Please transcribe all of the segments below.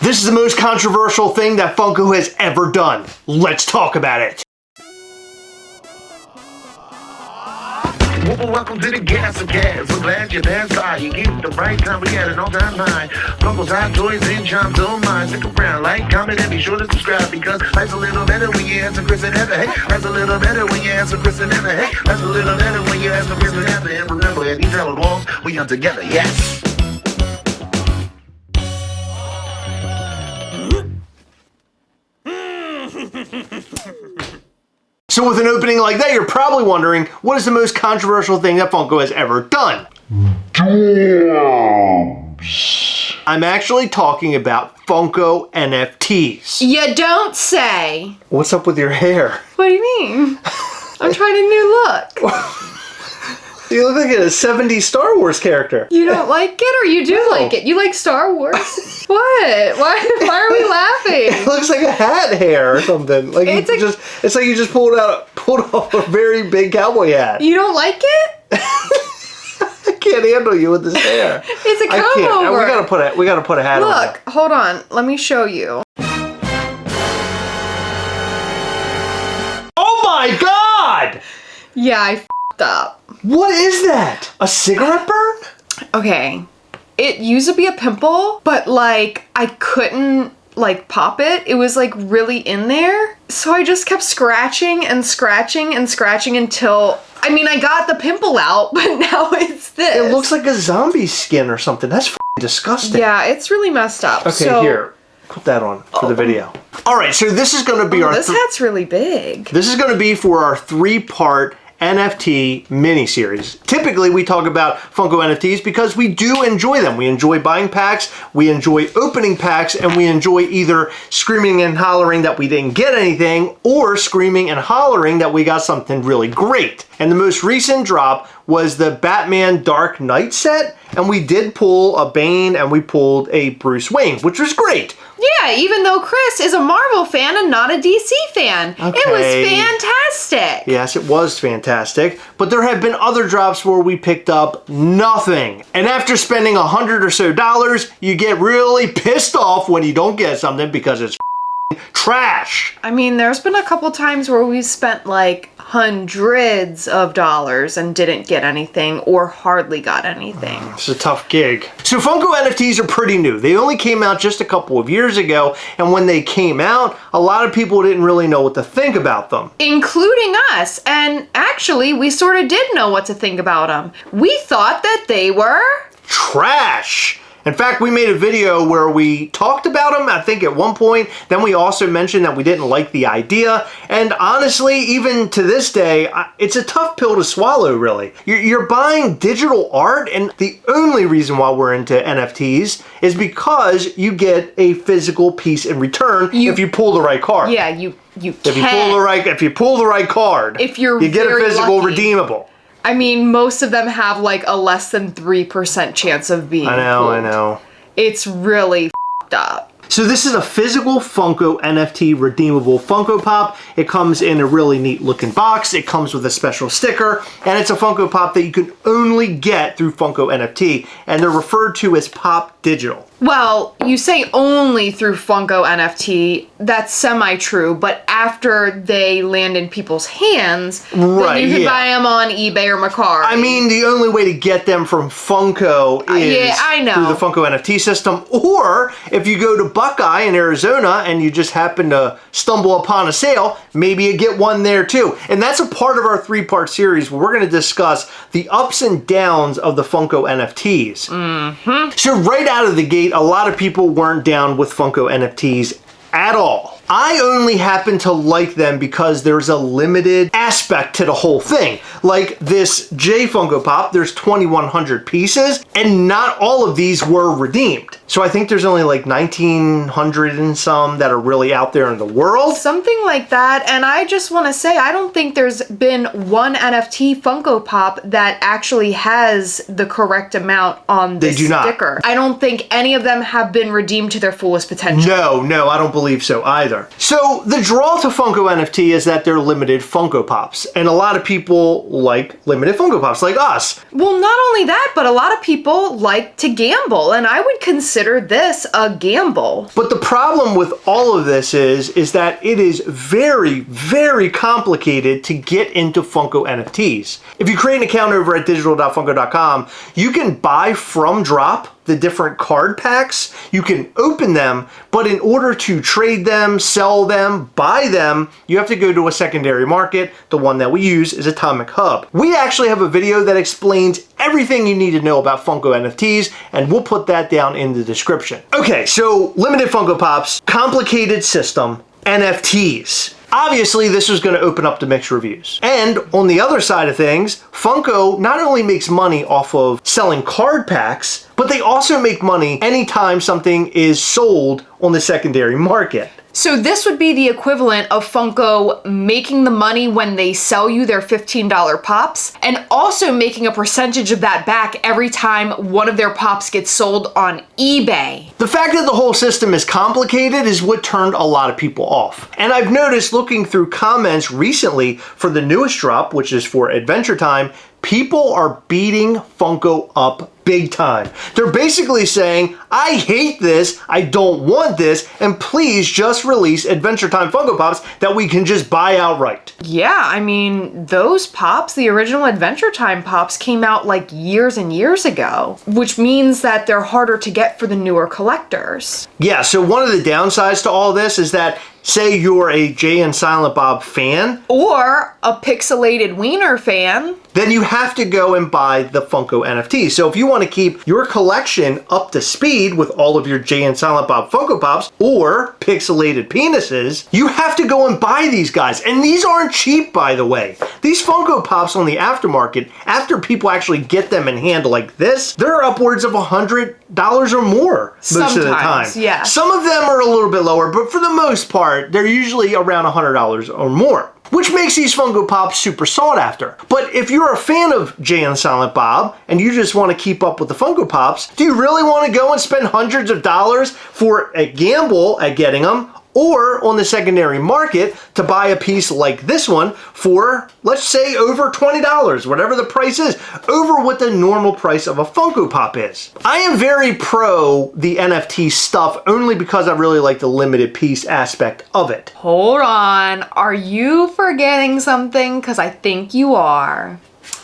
This is the most controversial thing that Funko has ever done. Let's talk about it. Welcome to the Gastlecast. We're glad you're there. You get the right time. We got an all-time high. Funko's hot toys and charms on mine. Stick around, like, comment, and be sure to subscribe because life's a little better when you answer Chris and Heather. Hey, life's a little better when you answer Chris and Heather. Hey, life's a little better when you answer Chris and Heather. And remember, at these hallowed walls, we are together. Yes. So with an opening like that, you're probably wondering, what is the most controversial thing that Funko has ever done? Dibs. I'm actually talking about Funko NFTs. You don't say. What's up with your hair? What do you mean? I'm trying a new look. You look like a 70s Star Wars character. You don't like it, or you do like it? You like Star Wars? What? Why are we laughing? It looks like a hat hair or something. Like it's like you just pulled off a very big cowboy hat. You don't like it? I can't handle you with this hair. It's a comb over. We gotta put a hat on. Look, hold on. Let me show you. Oh my God! Yeah, I f***ed up. What is that? A cigarette burn? Okay. It used to be a pimple, but like I couldn't like pop it. It was like really in there. So I just kept scratching and scratching and scratching until, I mean, I got the pimple out, but now it's this. It looks like a zombie skin or something. That's f***ing disgusting. Yeah, it's really messed up. Okay, so, here. Put that on for the video. All right, so this is going to be our... This hat's really big. This is going to be for our 3-part NFT mini-series. Typically, we talk about Funko NFTs because we do enjoy them. We enjoy buying packs, we enjoy opening packs, and we enjoy either screaming and hollering that we didn't get anything or screaming and hollering that we got something really great. And the most recent drop was the Batman Dark Knight set, and we did pull a Bane and we pulled a Bruce Wayne, which was great. Yeah, even though Chris is a Marvel fan and not a DC fan. Okay. It was fantastic. Yes, it was fantastic. But there have been other drops where we picked up nothing. And after spending $100 or so, you get really pissed off when you don't get something because it's trash. I mean, there's been a couple times where we spent like hundreds of dollars and didn't get anything or hardly got anything. It's a tough gig. So Funko NFTs are pretty new. They only came out just a couple of years ago, and when they came out, a lot of people didn't really know what to think about them. Including us, and actually we sort of did know what to think about them. We thought that they were... trash! In fact, we made a video where we talked about them, I think at one point. Then we also mentioned that we didn't like the idea. And honestly, even to this day, it's a tough pill to swallow, really. You're buying digital art, and the only reason why we're into NFTs is because you get a physical piece in return if you pull the right card. Yeah, you can. If you pull the right card, if you're you get a physical lucky. Redeemable. I mean, most of them have like a less than 3% chance of being pulled. I know. It's really f***ed up. So this is a physical Funko NFT redeemable Funko Pop. It comes in a really neat looking box. It comes with a special sticker, and it's a Funko Pop that you can only get through Funko NFT, and they're referred to as Pop Digital. Well, you say only through Funko NFT. That's semi-true, but after they land in people's hands, then you can buy them on eBay or Mercari. I mean, the only way to get them from Funko is through the Funko NFT system, or if you go to Buckeye in Arizona and you just happen to stumble upon a sale, maybe you get one there too. And that's a part of our 3-part series where we're going to discuss the ups and downs of the Funko NFTs. Mm-hmm. So right out of the gate, a lot of people weren't down with Funko NFTs at all. I only happen to like them because there's a limited aspect to the whole thing. Like this J Funko Pop, there's 2,100 pieces, and not all of these were redeemed. So I think there's only like 1,900 and some that are really out there in the world. Something like that, and I just want to say, I don't think there's been one NFT Funko Pop that actually has the correct amount on this sticker. I don't think any of them have been redeemed to their fullest potential. No, I don't believe so either. So the draw to Funko NFT is that they're limited Funko Pops, and a lot of people like limited Funko Pops, like us. Well, not only that, but a lot of people like to gamble, and I would consider consider this a gamble. But the problem with all of this is that it is very, very complicated to get into Funko NFTs. If you create an account over at digital.funko.com, you can buy from drop the different card packs. You can open them, but in order to trade them, sell them, buy them, you have to go to a secondary market. The one that we use is Atomic Hub. We actually have a video that explains everything you need to know about Funko NFTs, and we'll put that down in the description. Okay, so limited Funko Pops, complicated system, NFTs. Obviously, this is going to open up to mixed reviews. And on the other side of things, Funko not only makes money off of selling card packs, but they also make money anytime something is sold on the secondary market. So this would be the equivalent of Funko making the money when they sell you their $15 pops, and also making a percentage of that back every time one of their pops gets sold on eBay. The fact that the whole system is complicated is what turned a lot of people off. And I've noticed looking through comments recently for the newest drop, which is for Adventure Time, people are beating Funko up big time. They're basically saying, I hate this, I don't want this, and please just release Adventure Time Funko Pops that we can just buy outright. Yeah, I mean, those pops, the original Adventure Time pops, came out like years and years ago, which means that they're harder to get for the newer collectors. Yeah, so one of the downsides to all this is that say you're a Jay and Silent Bob fan, or a pixelated wiener fan, then you have to go and buy the Funko NFT. So if you want to keep your collection up to speed with all of your Jay and Silent Bob Funko Pops or pixelated penises, you have to go and buy these guys. And these aren't cheap, by the way. These Funko Pops on the aftermarket, after people actually get them in hand like this, they're upwards of $100 or more most of the time. Yeah. Some of them are a little bit lower, but for the most part, they're usually around $100 or more, which makes these Funko Pops super sought after. But if you're a fan of Jay and Silent Bob and you just want to keep up with the Funko Pops, do you really want to go and spend hundreds of dollars for a gamble at getting them, or on the secondary market to buy a piece like this one for, let's say, over $20, whatever the price is, over what the normal price of a Funko Pop is? I am very pro the NFT stuff only because I really like the limited piece aspect of it. Hold on, are you forgetting something? Because I think you are.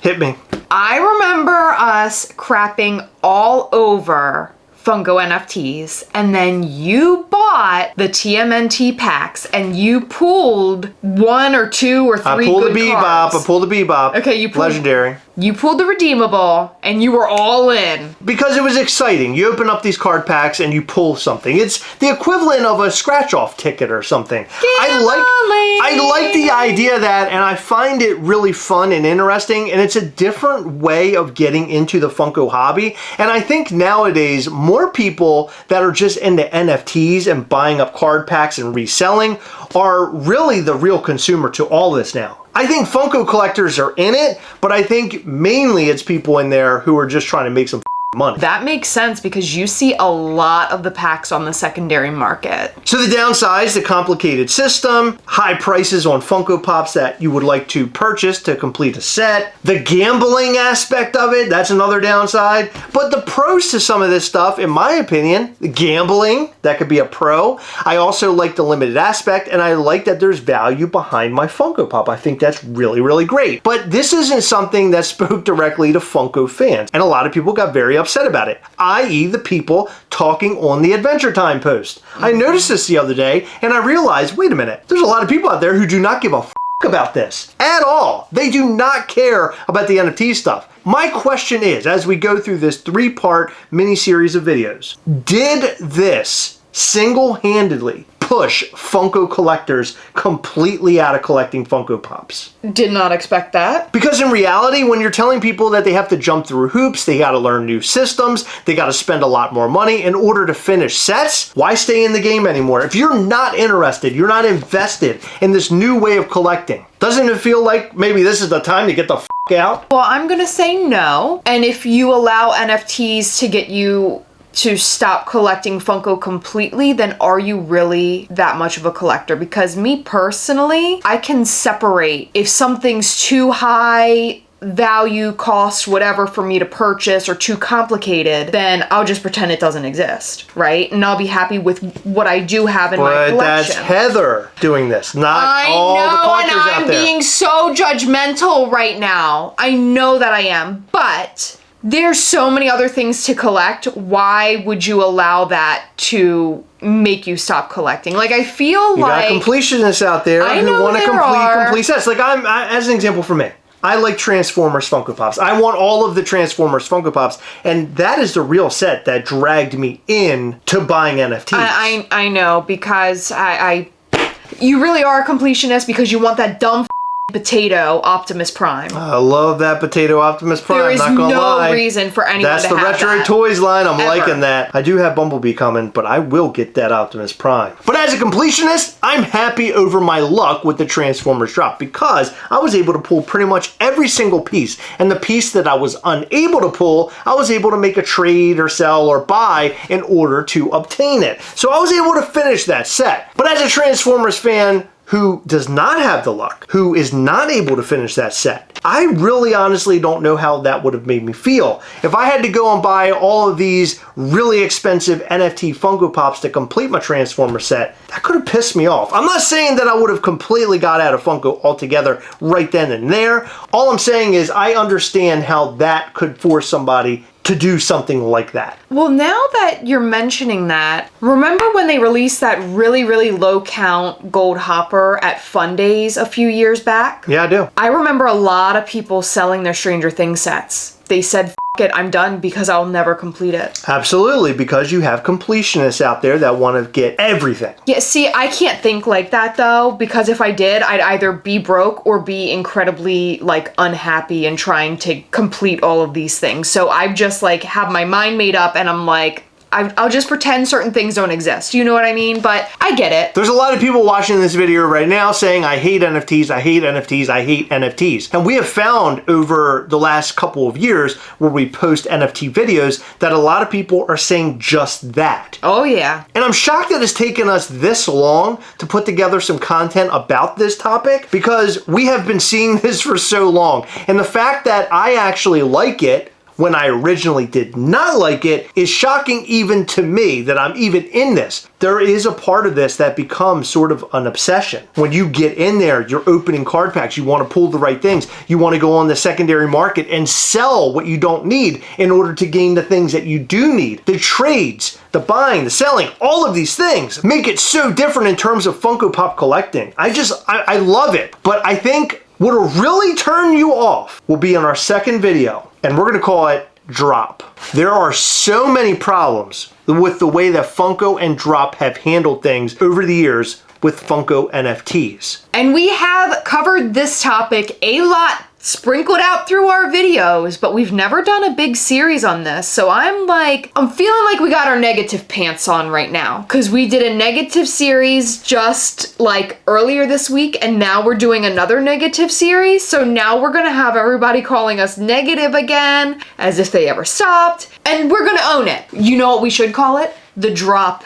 Hit me. I remember us crapping all over Funko NFTs, and then you bought the TMNT packs and you pulled one or two or three good cards. I pulled the Bebop. Okay, you pulled Legendary. You pulled the redeemable and you were all in. Because it was exciting. You open up these card packs and you pull something. It's the equivalent of a scratch-off ticket or something. I like the idea of that, and I find it really fun and interesting, and it's a different way of getting into the Funko hobby. And I think nowadays, more people that are just into NFTs and buying up card packs and reselling are really the real consumer to all this now. I think Funko collectors are in it, but I think mainly it's people in there who are just trying to make some money. That makes sense because you see a lot of the packs on the secondary market. So the downsides, the complicated system, high prices on Funko Pops that you would like to purchase to complete a set, the gambling aspect of it, that's another downside. But the pros to some of this stuff, in my opinion, the gambling, that could be a pro. I also like the limited aspect, and I like that there's value behind my Funko Pop. I think that's really, really great. But this isn't something that spoke directly to Funko fans, and a lot of people got very upset about it, i.e. the people talking on the Adventure Time post. I noticed this the other day, and I realized, wait a minute, there's a lot of people out there who do not give a about this at all. They do not care about the NFT stuff. My question is, as we go through this 3-part mini-series of videos, did this single-handedly push Funko collectors completely out of collecting Funko Pops? Did not expect that. Because in reality, when you're telling people that they have to jump through hoops, they got to learn new systems, they got to spend a lot more money in order to finish sets, why stay in the game anymore? If you're not interested, you're not invested in this new way of collecting, doesn't it feel like maybe this is the time to get the f*** out? Well, I'm gonna say no. And if you allow NFTs to get you to stop collecting Funko completely, then are you really that much of a collector? Because me personally, I can separate if something's too high value, cost, whatever for me to purchase or too complicated, then I'll just pretend it doesn't exist, right? And I'll be happy with what I do have in my collection. But that's Heather doing this, not all the collectors out there. I'm being so judgmental right now. I know that I am, but there's so many other things to collect. Why would you allow that to make you stop collecting? Like, I feel like... You got completionists out there who want to complete sets. Like, as an example for me, I like Transformers Funko Pops. I want all of the Transformers Funko Pops, and that is the real set that dragged me in to buying NFTs. I know, because you really are a completionist because you want that dumb potato Optimus Prime. I love that potato Optimus Prime. There is no reason for anyone to have that. That's the Retro Toys line. I'm liking that. I do have Bumblebee coming, but I will get that Optimus Prime. But as a completionist, I'm happy over my luck with the Transformers drop because I was able to pull pretty much every single piece. And the piece that I was unable to pull, I was able to make a trade or sell or buy in order to obtain it. So I was able to finish that set. But as a Transformers fan who does not have the luck, who is not able to finish that set, I really honestly don't know how that would have made me feel. If I had to go and buy all of these really expensive NFT Funko Pops to complete my Transformer set, that could have pissed me off. I'm not saying that I would have completely got out of Funko altogether right then and there. All I'm saying is I understand how that could force somebody to do something like that. Well, now that you're mentioning that, remember when they released that really, really low count gold hopper at Fun Days a few years back? Yeah, I do. I remember a lot of people selling their Stranger Things sets. They said, F it, I'm done because I'll never complete it. Absolutely, because you have completionists out there that want to get everything. Yeah, see, I can't think like that though, because if I did, I'd either be broke or be incredibly like unhappy and trying to complete all of these things. So I just like have my mind made up and I'm like, I'll just pretend certain things don't exist. You know what I mean? But I get it. There's a lot of people watching this video right now saying, I hate NFTs, I hate NFTs, I hate NFTs. And we have found over the last couple of years where we post NFT videos that a lot of people are saying just that. Oh yeah. And I'm shocked that it's taken us this long to put together some content about this topic because we have been seeing this for so long. And the fact that I actually like it when I originally did not like it is shocking even to me that I'm even in this. There is a part of this that becomes sort of an obsession. When you get in there, you're opening card packs, you want to pull the right things, you want to go on the secondary market and sell what you don't need in order to gain the things that you do need. The trades, the buying, the selling, all of these things make it so different in terms of Funko Pop collecting. I love it, but I think what'll really turn you off will be in our second video, and we're gonna call it Drop. There are so many problems with the way that Funko and Drop have handled things over the years with Funko NFTs. And we have covered this topic a lot, sprinkled out through our videos, but we've never done a big series on this. So I'm feeling like we got our negative pants on right now because we did a negative series just like earlier this week and now we're doing another negative series. So now we're gonna have everybody calling us negative again as if they ever stopped, and we're gonna own it. You know what we should call it? The Drop.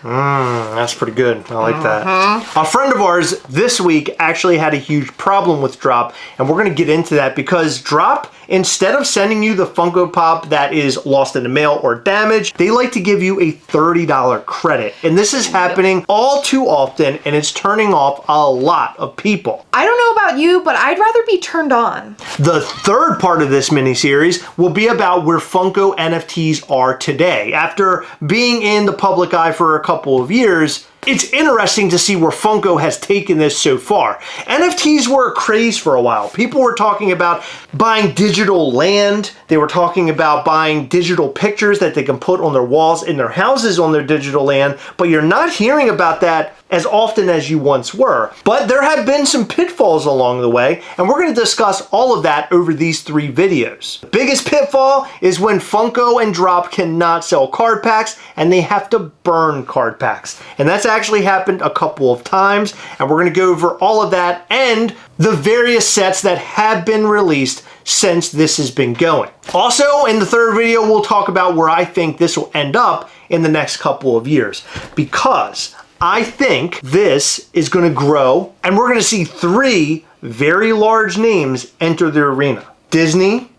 That's pretty good. I like that. A friend of ours this week actually had a huge problem with Drop, and we're going to get into that because Drop, instead of sending you the Funko Pop that is lost in the mail or damaged, they like to give you a $30 credit. And this is happening all too often, and it's turning off a lot of people. I don't know about you, but I'd rather be turned on. The third part of this mini-series will be about where Funko NFTs are today. After being in the public eye for a couple of years, it's interesting to see where Funko has taken this so far. NFTs were a craze for a while. People were talking about buying digital land. They were talking about buying digital pictures that they can put on their walls in their houses on their digital land, but you're not hearing about that as often as you once were. But there have been some pitfalls along the way, and we're going to discuss all of that over these 3 videos. The biggest pitfall is when Funko and Drop cannot sell card packs, and they have to burn card packs. And that's actually happened a couple of times, and we're going to go over all of that and the various sets that have been released since this has been going. Also, in the third video, we'll talk about where I think this will end up in the next couple of years, because I think this is going to grow, and we're going to see 3 very large names enter the arena. Disney,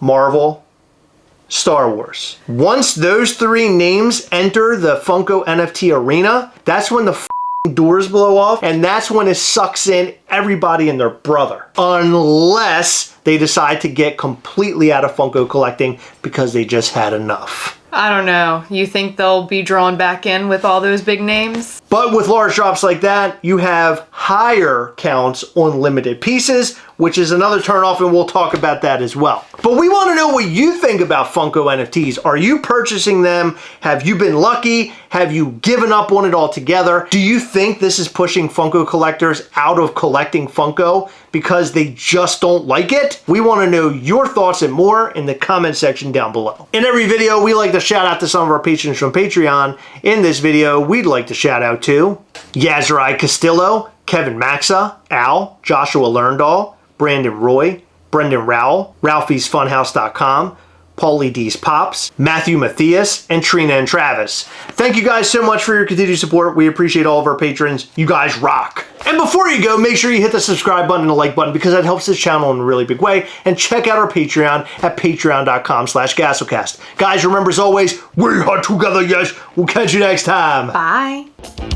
Marvel, Star Wars. Once those 3 names enter the Funko NFT arena, that's when the doors blow off, and that's when it sucks in everybody and their brother. Unless they decide to get completely out of Funko collecting because they just had enough. I don't know. You think they'll be drawn back in with all those big names? But with large drops like that, you have higher counts on limited pieces, which is another turnoff, and we'll talk about that as well. But we want to know what you think about Funko NFTs. Are you purchasing them? Have you been lucky? Have you given up on it altogether? Do you think this is pushing Funko collectors out of collecting Funko because they just don't like it? We want to know your thoughts and more in the comment section down below. In every video, we like to shout out to some of our patrons from Patreon. In this video, we'd like to shout out to Yazrai Castillo, Kevin Maxa, Al, Joshua Lerndall, Brandon Roy, Brendan Rowell, Ralphie'sFunhouse.com, Paulie D's Pops, Matthew Matthias, and Trina and Travis. Thank you guys so much for your continued support. We appreciate all of our patrons. You guys rock. And before you go, make sure you hit the subscribe button and the like button because that helps this channel in a really big way. And check out our Patreon at patreon.com/Gastlecast. Guys, remember as always, we are together, yes. We'll catch you next time. Bye.